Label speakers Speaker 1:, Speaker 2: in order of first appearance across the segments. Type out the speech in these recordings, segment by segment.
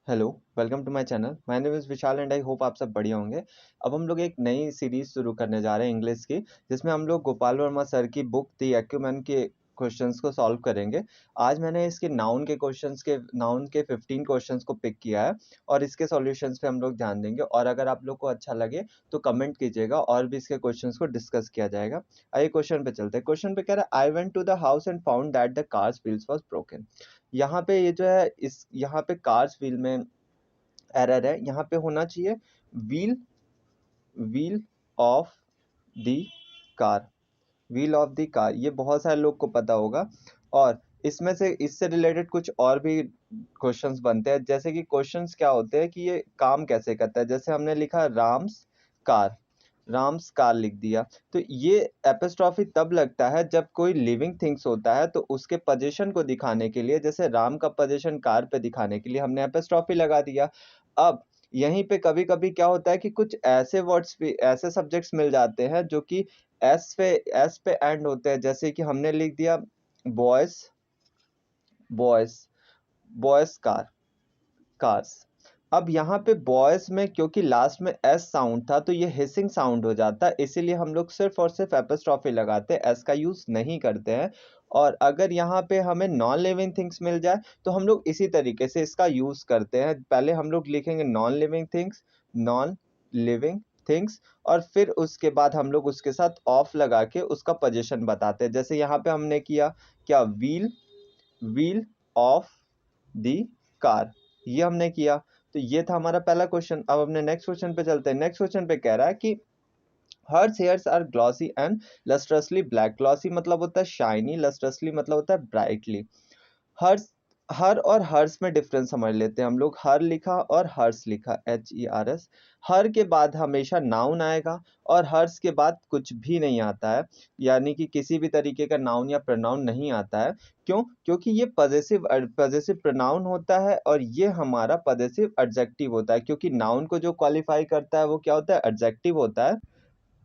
Speaker 1: Hello, welcome to my channel. My name is Vishal and I hope आप सब बढ़िया होंगे। अब हम लोग एक नई सीरीज़ शुरू करने जा रहे हैं इंग्लिश की, जिसमें हम लोग गोपाल वर्मा सर की बुक द एक्यूमेन के क्वेश्चंस को सॉल्व करेंगे। आज मैंने इसके नाउन के 15 क्वेश्चंस को पिक किया है और इसके सॉल्यूशंस पे हम लोग ध्यान देंगे और अगर आप लोग को अच्छा लगे तो कमेंट कीजिएगा और भी इसके क्वेश्चंस को डिस्कस किया जाएगा। आइए क्वेश्चन पे चलते हैं। क्वेश्चन पे कह रहा है I went to the house and found that the car's wheels was broken. यहाँ पे ये जो है इस यहाँ पे कार्स व्हील में एरर है। यहाँ पे होना चाहिए wheel wheel of the car, wheel of the car. ये बहुत सारे लोग को पता होगा और इसमें से इससे रिलेटेड कुछ और भी क्वेश्चंस बनते हैं। जैसे कि क्वेश्चंस क्या होते हैं कि ये काम कैसे करता है। जैसे हमने लिखा कार राम्स कार लिख दिया, तो ये एपिस्ट्रॉफी तब लगता है जब कोई लिविंग थिंग्स होता है तो उसके पोजीशन को दिखाने के लिए, जैसे राम का पोजीशन कार पे दिखाने के लिए हमने एपिस्ट्रॉफी लगा दिया। अब यहीं पे कभी-कभी क्या होता है कि कुछ ऐसे वर्ड्स भी, ऐसे सब्जेक्ट्स मिल जाते हैं जो कि एस पे एंड होते हैं। जैसे कि हमने लिख दिया बॉयज बॉयज बॉयज कार्स। अब यहाँ पे बॉयज में क्योंकि लास्ट में एस साउंड था तो ये हिसिंग साउंड हो जाता है, इसीलिए हम लोग सिर्फ और सिर्फ एपिस्ट्रॉफी लगाते हैं, एस का यूज नहीं करते हैं। और अगर यहाँ पे हमें नॉन लिविंग थिंग्स मिल जाए तो हम लोग इसी तरीके से इसका यूज करते हैं। पहले हम लोग लिखेंगे नॉन लिविंग थिंग्स और फिर उसके बाद हम लोग उसके साथ ऑफ लगा के उसका पोजीशन बताते हैं। जैसे यहाँ पे हमने किया क्या, व्हील ऑफ दी कार, ये हमने किया। तो ये था हमारा पहला क्वेश्चन। अब अपने नेक्स्ट क्वेश्चन पे चलते हैं। नेक्स्ट क्वेश्चन पे कह रहा है कि hers hairs are glossy and lustrously black. Glossy मतलब होता है शाइनी, लस्ट्रसली मतलब होता है ब्राइटली। हर्स हर और हर्स में डिफरेंस समझ लेते हैं हम लोग। हर लिखा और हर्स लिखा, HERS। हर के बाद हमेशा नाउन आएगा और हर्स के बाद कुछ भी नहीं आता है, यानी कि किसी भी तरीके का नाउन या प्रोनाउन नहीं आता है। क्यों? क्योंकि ये पजेसिव प्रोनाउन होता है और ये हमारा पजेसिव एडजेक्टिव होता है। क्योंकि नाउन को जो क्वालिफाई करता है वो क्या होता है, एडजेक्टिव होता है।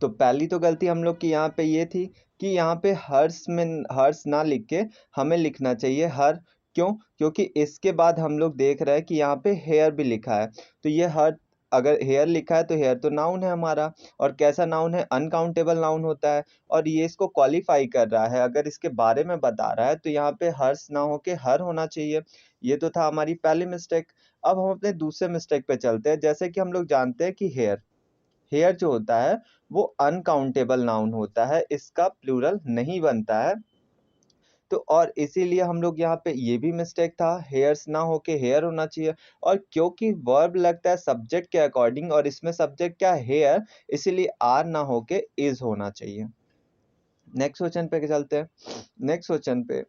Speaker 1: तो पहली तो गलती हम लोग की यहाँ पे ये थी कि यहाँ पे हर्स ना लिख के हमें लिखना चाहिए हर। क्यों? क्योंकि इसके बाद हम लोग देख रहे हैं कि यहाँ पे हेयर भी लिखा है, तो ये हर, अगर हेयर लिखा है तो हेयर तो नाउन है हमारा, और कैसा नाउन है, अनकाउंटेबल नाउन होता है। और ये इसको क्वालिफाई कर रहा है, अगर इसके बारे में बता रहा है तो यहाँ पे हर्स ना होके हर होना चाहिए। ये तो था हमारी पहली मिस्टेक। अब हम अपने दूसरे मिस्टेक पे चलते हैं। जैसे कि हम लोग जानते हैं कि हेयर जो होता है वो अनकाउंटेबल नाउन होता है, इसका प्लूरल नहीं बनता है। तो और इसीलिए हम लोग यहाँ पे ये भी मिस्टेक था, हेयर्स ना होके हेयर होना चाहिए। और क्योंकि वर्ब लगता है सब्जेक्ट के अकॉर्डिंग और इसमें सब्जेक्ट क्या है, हेयर, इसीलिए आर ना होके इज होना चाहिए। नेक्स्ट क्वेश्चन पे चलते हैं। नेक्स्ट क्वेश्चन पे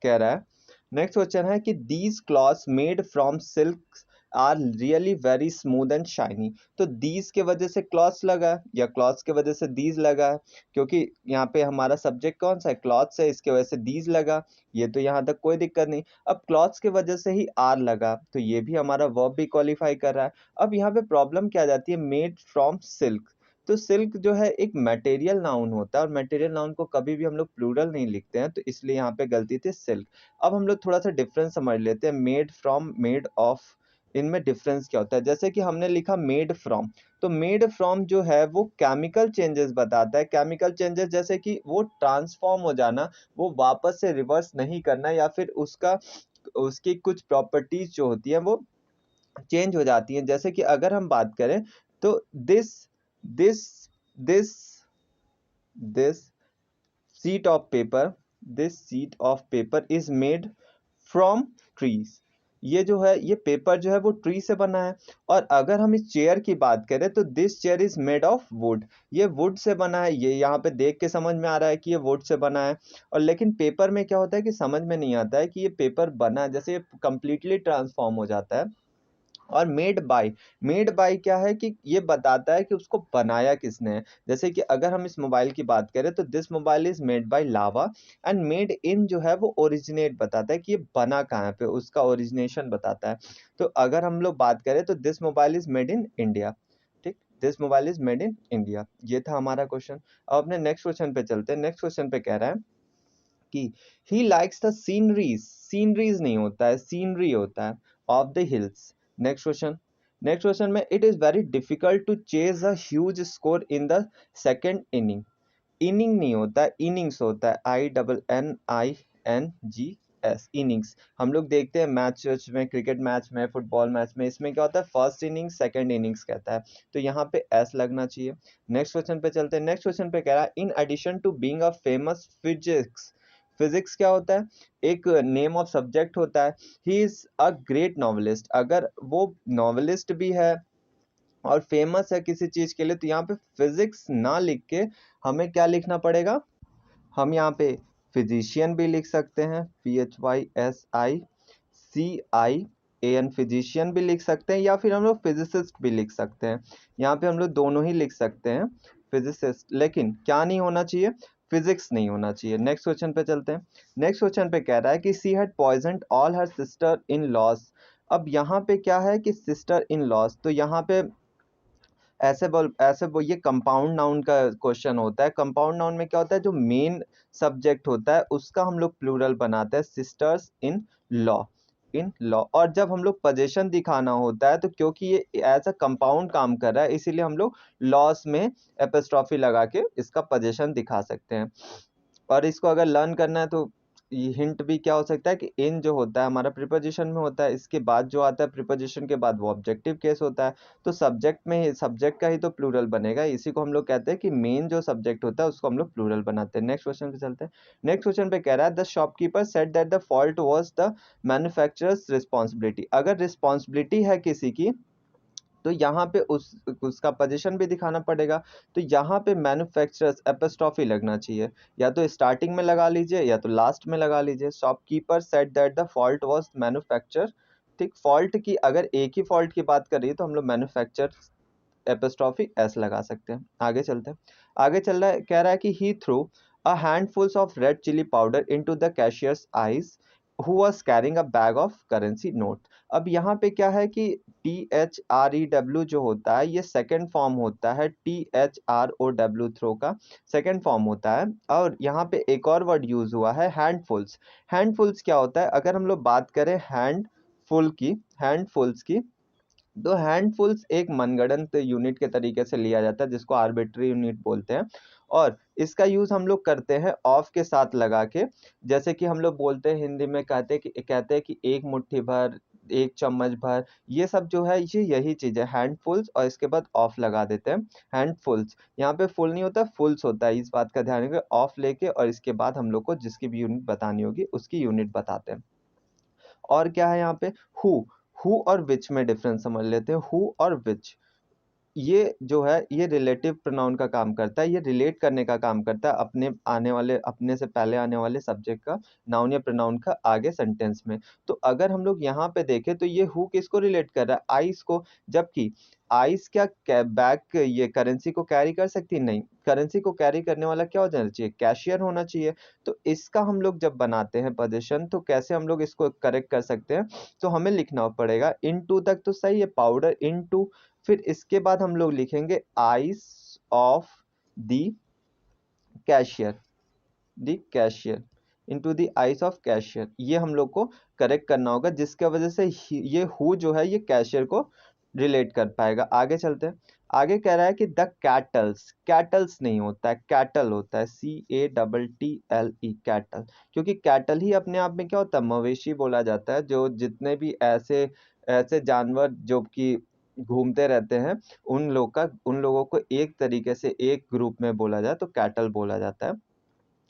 Speaker 1: कह रहा है, नेक्स्ट क्वेश्चन है कि these clothes made from silk are really very smooth and shiny. तो दीज के वजह से क्लॉथ्स लगा है या क्लॉथ्स के वजह से दीज लगा है, क्योंकि यहाँ पे हमारा सब्जेक्ट कौन सा है, क्लॉथ्स है, इसके वजह से दीज लगा। ये तो यहाँ तक कोई दिक्कत नहीं। अब क्लॉथ्स के वजह से ही आर लगा तो ये भी हमारा वर्ब भी क्वालिफाई कर रहा है। अब यहाँ पे प्रॉब्लम क्या आ जाती है, मेड फ्रॉम सिल्क। तो सिल्क जो है एक मटेरियल नाउन होता है और मटेरियल नाउन को कभी भी हम लोग प्लूरल नहीं लिखते हैं, तो इसलिए यहाँ पे गलती थी सिल्क। अब हम लोग थोड़ा सा डिफरेंस समझ लेते हैं, मेड फ्रॉम, मेड ऑफ, इनमें डिफरेंस क्या होता है। जैसे कि हमने लिखा मेड फ्रॉम, तो मेड फ्रॉम जो है वो केमिकल चेंजेस बताता है। केमिकल चेंजेस जैसे कि वो ट्रांसफॉर्म हो जाना, वो वापस से रिवर्स नहीं करना, या फिर उसका उसकी कुछ प्रॉपर्टीज जो होती है वो चेंज हो जाती हैं। जैसे कि अगर हम बात करें तो this this this this sheet of paper this sheet of paper is made from trees। ये जो है, ये पेपर जो है वो ट्री से बना है। और अगर हम इस चेयर की बात करें तो this chair is made of would, ये वुड से बना है। ये यहाँ पे देख के समझ में आ रहा है कि ये वुड से बना है। और लेकिन पेपर में क्या होता है कि समझ में नहीं आता है कि ये पेपर बना है, जैसे ये कंप्लीटली ट्रांसफॉर्म हो जाता है। और मेड बाय क्या है कि ये बताता है कि उसको बनाया किसने है। जैसे कि अगर हम इस मोबाइल की बात करें तो this mobile is made by lava, and made in जो है वो ओरिजिनेट बताता है कि ये बना कहाँ पे, उसका ओरिजिनेशन बताता है। तो अगर हम लोग बात करें तो this mobile is made in India. ठीक, this mobile is made in India, ये था हमारा क्वेश्चन। अब अपने नेक्स्ट क्वेश्चन पे चलते हैं। नेक्स्ट क्वेश्चन पे कह रहा है कि he likes the sceneries, sceneries नहीं होता है, सीनरी होता है, of the hills. Next question में it is very difficult to chase a huge score in the second inning. Inning नहीं होता है, इनिंग्स होता है, INNINGS, इनिंग्स। हम लोग देखते हैं मैच में, क्रिकेट मैच में, फुटबॉल मैच में, इसमें क्या होता है, फर्स्ट इनिंग्स सेकंड इनिंग्स कहता है, तो यहाँ पे एस लगना चाहिए। नेक्स्ट क्वेश्चन पे चलते हैं। नेक्स्ट क्वेश्चन पे कह रहा है in addition to being a famous physics, physics क्या होता है, एक नेम ऑफ सब्जेक्ट होता है। He is a great novelist, अगर वो नॉवेलिस्ट भी है और फेमस है किसी चीज के लिए, तो यहाँ पे फिजिक्स ना लिख के हमें क्या लिखना पड़ेगा, हम यहाँ पे फिजिशियन भी लिख सकते हैं, PHYSICIAN, फिजिशियन भी लिख सकते हैं, या फिर हम लोग फिजिसिस्ट भी लिख सकते हैं। यहाँ पे हम लोग दोनों ही लिख सकते हैं, फिजिसिस्ट, लेकिन क्या नहीं होना चाहिए, फिजिक्स नहीं होना चाहिए। नेक्स्ट क्वेश्चन पे चलते हैं। नेक्स्ट क्वेश्चन पे कह रहा है कि she had poisoned all her sister in laws. अब यहाँ पे क्या है कि सिस्टर इन लॉस, तो यहाँ पे ऐसे ये कंपाउंड नाउन का क्वेश्चन होता है। कंपाउंड नाउन में क्या होता है, जो मेन सब्जेक्ट होता है उसका हम लोग प्लूरल बनाते हैं, sisters in law, in law. और जब हम लोग पोजीशन दिखाना होता है, तो क्योंकि ये ऐसा कंपाउंड काम कर रहा है, इसीलिए हम लोग लॉस में एपोस्ट्रोफी लगा के इसका पोजीशन दिखा सकते हैं। और इसको अगर लर्न करना है तो ये हिंट भी क्या हो सकता है कि इन जो होता है हमारा प्रीपोजिशन में होता है, इसके बाद जो आता है प्रीपोजिशन के बाद वो ऑब्जेक्टिव केस होता है, तो सब्जेक्ट में सब्जेक्ट का ही तो प्लूरल बनेगा। इसी को हम लोग कहते हैं कि मेन जो सब्जेक्ट होता है उसको हम लोग प्लूरल बनाते हैं। नेक्स्ट क्वेश्चन पे चलते हैं। नेक्स्ट क्वेश्चन पे कह रहा है the shopkeeper said that the fault was the manufacturers responsibility. अगर रिस्पॉन्सिबिलिटी है किसी की, तो यहाँ पे उसका पोजीशन भी दिखाना पड़ेगा, तो यहाँ पे मैन्युफैक्चरर्स एपोस्ट्रोफी लगना चाहिए, या तो स्टार्टिंग में लगा लीजिए या तो लास्ट में लगा लीजिए। Shopkeeper said that the fault was manufacture, ठीक, फॉल्ट की अगर एक ही फॉल्ट की बात करिए तो हम लोग मैन्युफैक्चर एपोस्ट्रोफी एस लगा सकते हैं। आगे चलते हैं। आगे चल रहा है, कह रहा है कि he threw a handfuls of red chili powder into the cashier's eyes who was carrying a bag of currency note. अब यहाँ पे क्या है कि THREW जो होता है ये सेकेंड फॉर्म होता है, THROW थ्रो का सेकेंड फॉर्म होता है। और यहाँ पे एक और वर्ड यूज हुआ है, हैंडफुल्स। हैंडफुल्स क्या होता है, अगर हम लोग बात करें हैंडफुल्स की, तो हैंडफुल्स एक मनगढ़ंत यूनिट के तरीके से लिया जाता है, जिसको आर्बिट्री यूनिट बोलते हैं। और इसका यूज हम लोग करते हैं ऑफ के साथ लगा के, जैसे कि हम लोग बोलते हैं हिंदी में, कहते हैं कि एक मुट्ठी भर, एक चम्मच भर, ये सब जो है ये यही चीज है हैंडफुल्स, और इसके बाद ऑफ लगा देते हैं। हैंडफुल्स, यहाँ पे फुल नहीं होता, फुल्स होता है, इस बात का ध्यान रखिए। ऑफ लेके और इसके बाद हम लोग को जिसकी भी यूनिट बतानी होगी उसकी यूनिट बताते हैं। और क्या है यहाँ पे, हु, हु और विच में डिफरेंस समझ लेते हैं। हु और विच, ये जो है ये रिलेटिव प्रोनाउन का काम करता है, ये रिलेट करने का काम करता है अपने से पहले आने वाले सब्जेक्ट का, नाउन या प्रोनाउन का आगे सेंटेंस में। तो अगर हम लोग यहाँ पे देखें तो ये हु किसको रिलेट कर रहा है, आइस को, जबकि आइस क्या बैग ये करेंसी को कैरी कर सकती है, नहीं, करेंसी को कैरी करने वाला क्या हो जाना चाहिए, कैशियर होना चाहिए। तो इसका हम लोग जब बनाते हैं पोजीशन, तो कैसे हम लोग इसको करेक्ट कर सकते हैं, तो हमें लिखना पड़ेगा इनटू तक तो सही है, पाउडर इनटू, फिर इसके बाद हम लोग लिखेंगे ice of the cashier, the cashier, into the ice of cashier, ये हम लोग को करेक्ट करना होगा, जिसके वजह से ये हु जो है ये कैशियर को रिलेट कर पाएगा। आगे चलते हैं। आगे कह रहा है कि द कैटल्स, कैटल्स नहीं होता है, कैटल होता है, CATTLE, कैटल, क्योंकि कैटल ही अपने आप में क्या होता है, मवेशी बोला जाता है। जो जितने भी ऐसे ऐसे जानवर जो कि घूमते रहते हैं, उन लोगों को एक तरीके से एक ग्रुप में बोला जाए तो कैटल बोला जाता है।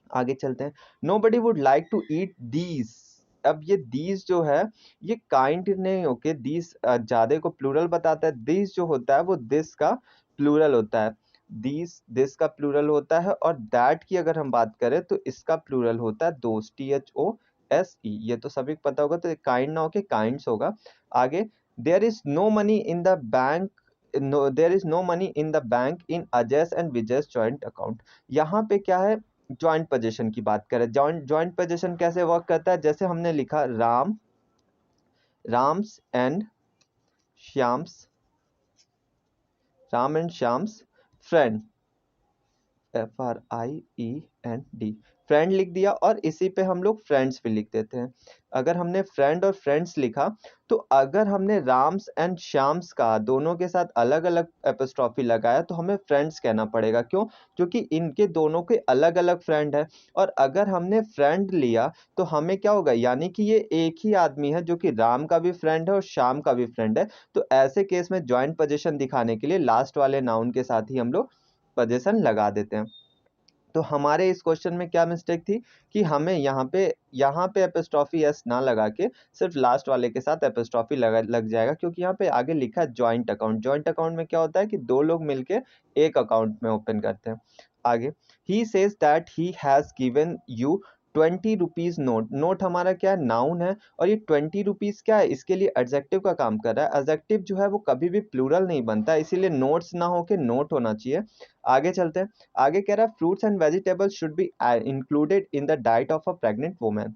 Speaker 1: आगे चलते हैं। Nobody would like to eat these। अब ये these जो है ये काइंड नहीं होके these ज्यादा को प्लूरल बताता है। दिस जो होता है वो दिस का प्लूरल होता है, दिस का प्लूरल होता है। और दैट की अगर हम बात करें तो इसका प्लूरल होता है दोस्त, THOSE। ये तो सभी को पता होगा, तो काइंड ना होके काइंड्स होगा। आगे, there is no money in the bank, no there is no money in the bank in Ajay's and Vijay's joint account. यहाँ पे क्या है, जॉइंट पोजीशन की बात करें, जॉइंट पोजीशन कैसे वर्क करता है, जैसे हमने लिखा Ram's and Shyam's, Ram and Shyam's friend, FRIEND, friend लिख दिया और इसी पे हम लोग फ्रेंड्स भी लिख देते हैं। अगर हमने फ्रेंड और फ्रेंड्स लिखा तो अगर हमने राम्स एंड श्याम्स कहा, दोनों के साथ अलग अलग एपोस्ट्रॉफी लगाया, तो हमें फ्रेंड्स कहना पड़ेगा। क्यों? क्योंकि इनके दोनों के अलग अलग फ्रेंड है। और अगर हमने फ्रेंड लिया तो हमें क्या होगा, यानी कि ये एक ही आदमी है जो कि राम का भी फ्रेंड है और श्याम का भी फ्रेंड है। तो ऐसे केस में ज्वाइंट पोजीशन दिखाने के लिए लास्ट वाले नाउन के साथ ही हम लोग पोजीशन लगा देते हैं। तो हमारे इस क्वेश्चन में क्या मिस्टेक थी कि हमें यहाँ पे एपोस्ट्रॉफी एस ना लगा के सिर्फ लास्ट वाले के साथ एपोस्ट्रॉफी लग जाएगा, क्योंकि यहाँ पे आगे लिखा है जॉइंट अकाउंट। जॉइंट अकाउंट में क्या होता है कि दो लोग मिलके एक अकाउंट में ओपन करते हैं। आगे, he says that he has given you 20 rupees note. Note हमारा क्या है, नाउन है, और ये 20 रुपीज क्या है, इसके लिए एडजेक्टिव का काम कर रहा है। एडजेक्टिव जो है वो कभी भी प्लूरल नहीं बनता, इसीलिए नोट्स ना होके नोट होना चाहिए। आगे चलते हैं। आगे कह रहा है fruits and vegetables should be included in the diet of a pregnant women.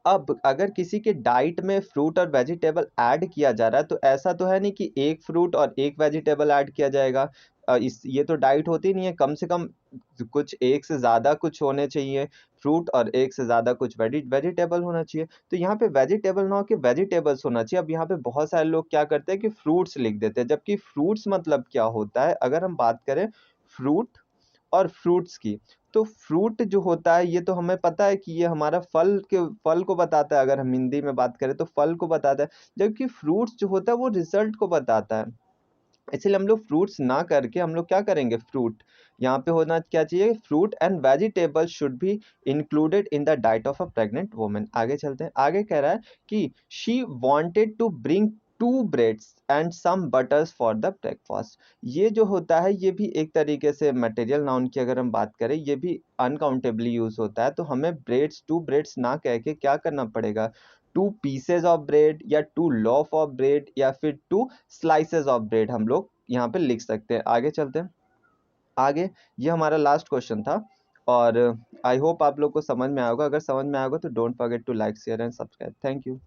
Speaker 1: अब अगर किसी के डाइट में फ्रूट और वेजिटेबल ऐड किया जा रहा है, तो ऐसा तो है नहीं कि एक फ्रूट और एक वेजिटेबल ऐड किया जाएगा। इस ये तो डाइट होती नहीं है, कम से कम कुछ एक से ज्यादा कुछ होने चाहिए फ्रूट, और एक से ज्यादा कुछ वेजिटेबल होना चाहिए। तो यहाँ पे वेजिटेबल ना हो के वेजिटेबल्स होना चाहिए। अब यहाँ पे बहुत सारे लोग क्या करते हैं कि फ्रूट्स लिख देते हैं, जबकि फ्रूट्स मतलब क्या होता है, अगर हम बात करें फ्रूट और फ्रूट्स की, तो फ्रूट जो होता है ये तो हमें पता है कि ये हमारा फल को बताता है। अगर हम हिंदी में बात करें तो फल को बताता है, जबकि फ्रूट्स जो होता है वो रिजल्ट को बताता है। इसलिए हम लोग फ्रूट्स ना करके हम लोग क्या करेंगे, फ्रूट। यहाँ पे होना क्या चाहिए, fruit and vegetable should be included in the diet of a pregnant woman. आगे चलते हैं। आगे कह रहा है कि she wanted to bring 2 breads and some butters for the breakfast. ये जो होता है ये भी एक तरीके से मटेरियल नाउन की अगर हम बात करें, ये भी अनकाउंटेबली यूज होता है। तो हमें ब्रेड्स 2 ब्रेड्स ना कह के क्या करना पड़ेगा, 2 पीसेज ऑफ ब्रेड या 2 लॉफ ऑफ ब्रेड या फिर 2 स्लाइसेस ऑफ ब्रेड हम लोग यहाँ पे लिख सकते हैं। आगे चलते हैं। आगे, ये हमारा लास्ट क्वेश्चन था, और आई होप आप लोग को समझ में आएगा। अगर समझ में आएगा तो don't forget to like share and subscribe. Thank you.